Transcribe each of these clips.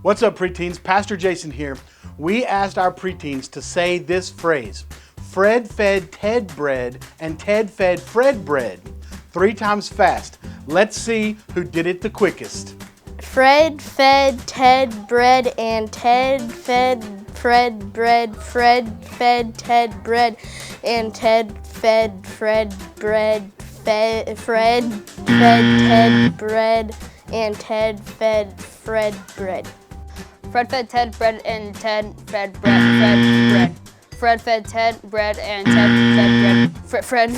What's up, preteens? Pastor Jason here. We asked our preteens to say this phrase: Fred fed Ted bread and Ted fed Fred bread. 3 times fast. Let's see who did it the quickest. Fred fed Ted bread and Ted fed Fred bread. Fred fed Ted bread and Ted fed Fred bread. Fred fed Ted bread and Ted fed Fred bread. Fred fed Ted bread and Ted fed bread. Fred fed Ted bread and Ted fed bread.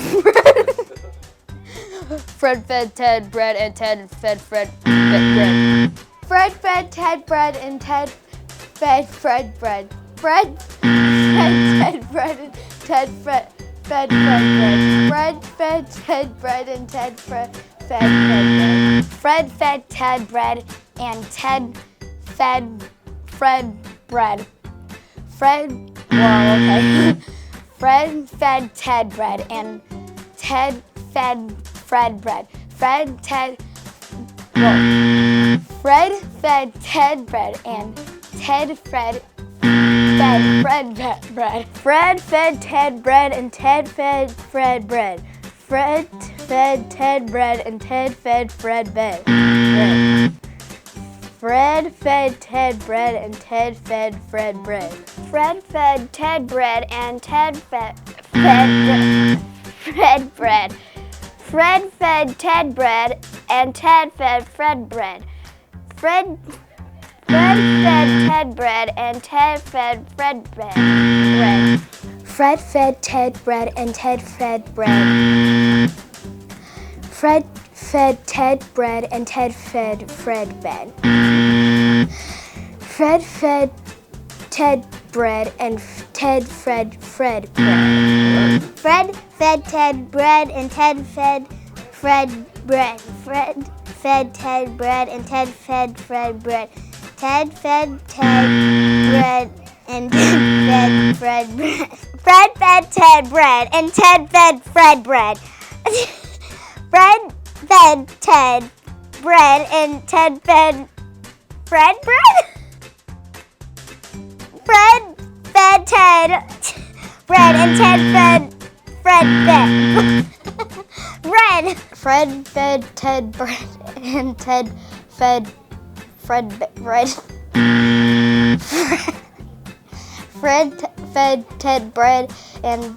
Fred fed Ted bread and Ted fed Fred bread. Fred fed Ted bread and Ted fed Fred bread. Fred fed Ted bread and Ted fed Fred bread. Fred fed Ted bread and Ted fed Fred bread. Fred fed Ted bread and Ted fed Fred bread. Fred fed Ted bread and Ted fed Fred bread. Fred fed Ted bread and Ted fed Fred bread. Fred fed Ted bread and Ted fed Fred bread. Fred fed Ted bread and Ted fed Fred bread. Fred fed Ted bread and Ted fed Fred bread. Fred fed Ted bread and Ted fed Fred bread. Fred fed Ted bread and Ted fed Fred bread. Fred fed Ted bread and Ted fed Fred bread. Fred fed Ted bread and Ted fed bread. Fred fed Ted bread and Ted fed Fred bread. Fred fed Ted bread and Ted fed Fred bread. Fred fed Ted bread and Ted fed Fred bread. Fred fed Ted bread and Ted fed Fred bread. Ted fed Ted bread and Ted fed Fred bread. Fred fed Ted bread and Ted fed Fred bread. Fred fed Ted bread and Ted fed Fred bread. Fred fed Ted bread and Ted fed Fred bread. Fred fed Ted bread and Ted fed Fred bread. Fred fed Ted bread and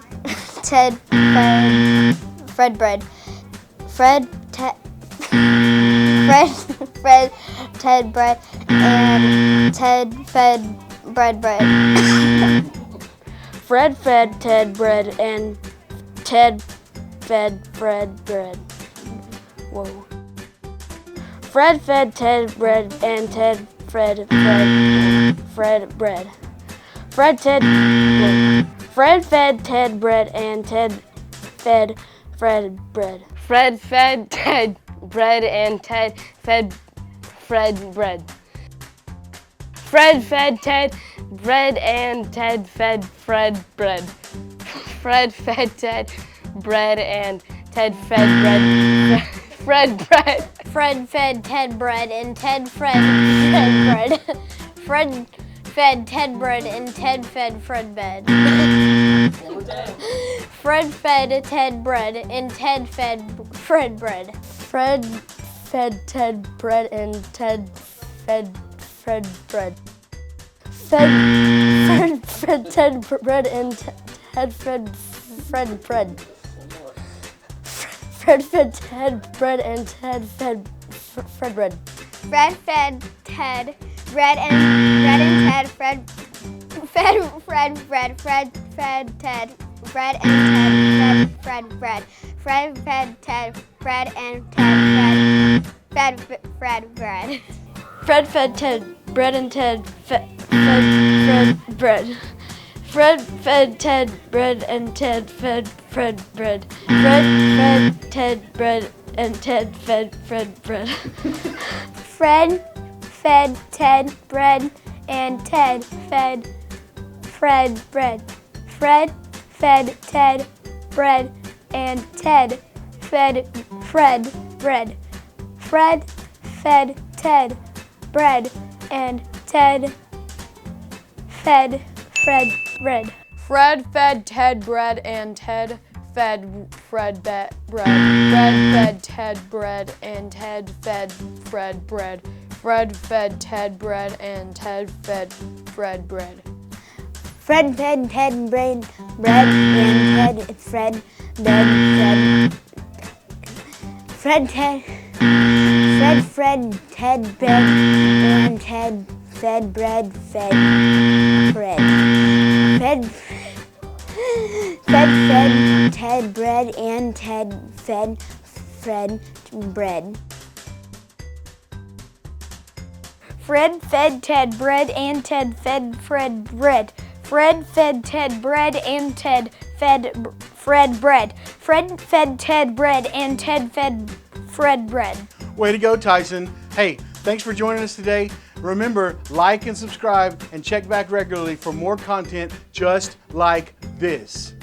Ted fed Fred bread. Fred fed Ted bread and Ted fed bread. Fred fed Ted bread and Ted fed Fred bread. Whoa. Fred fed Ted bread and Ted fed Fred bread. Fred fed Ted bread and Ted fed Fred bread. Fred fed Ted bread and Ted fed Fred bread. Fred fed Ted bread and Ted fed Fred bread. Fred fed Ted bread and Ted fed Fred bread. Fred fed Ted bread and Ted fed bread. Fred fed Ted bread and Ted fed Fred bread. Fred fed Ted bread and Ted fed Fred bread. Fred fed Ted bread and Ted fed Fred bread. Fred Ted bread and Ted fed Fred bread. Fred fed Ted bread and Ted fed Fred bread. Fred fed Ted bread and Ted fed Fred bread. Fred fed Ted bread and Ted fed Fred bread. Fred fed Ted bread and Ted fed Fred bread. Fred fed Ted bread and Ted fed Fred bread. Fred fed Ted bread and Ted fed Fred bread. Fred fed Ted bread and Ted fed Fred bread. Fred fed Ted bread and Ted fed Fred bread. Fred fed Ted bread and Ted fed Fred bread. Fred fed Ted bread and Ted fed Fred bread. Fred fed Ted bread and Ted fed Fred bread. Fred fed Ted bread and Ted fed Fred bread. Fred fed Ted bread and Ted fed Fred bread. Fred fed Ted bread and Ted fed bread. Fred fed Ted bread and Ted fed bread. Fred fed Ted bread and Ted fed Fred bread. Fred fed Ted bread and Ted fed Fred bread. Fred fed Ted bread and Ted fed Fred bread. Fred fed Ted bread and Ted fed Fred bread. Way to go, Tyson. Hey, thanks for joining us today. Remember, like and subscribe and check back regularly for more content just like this.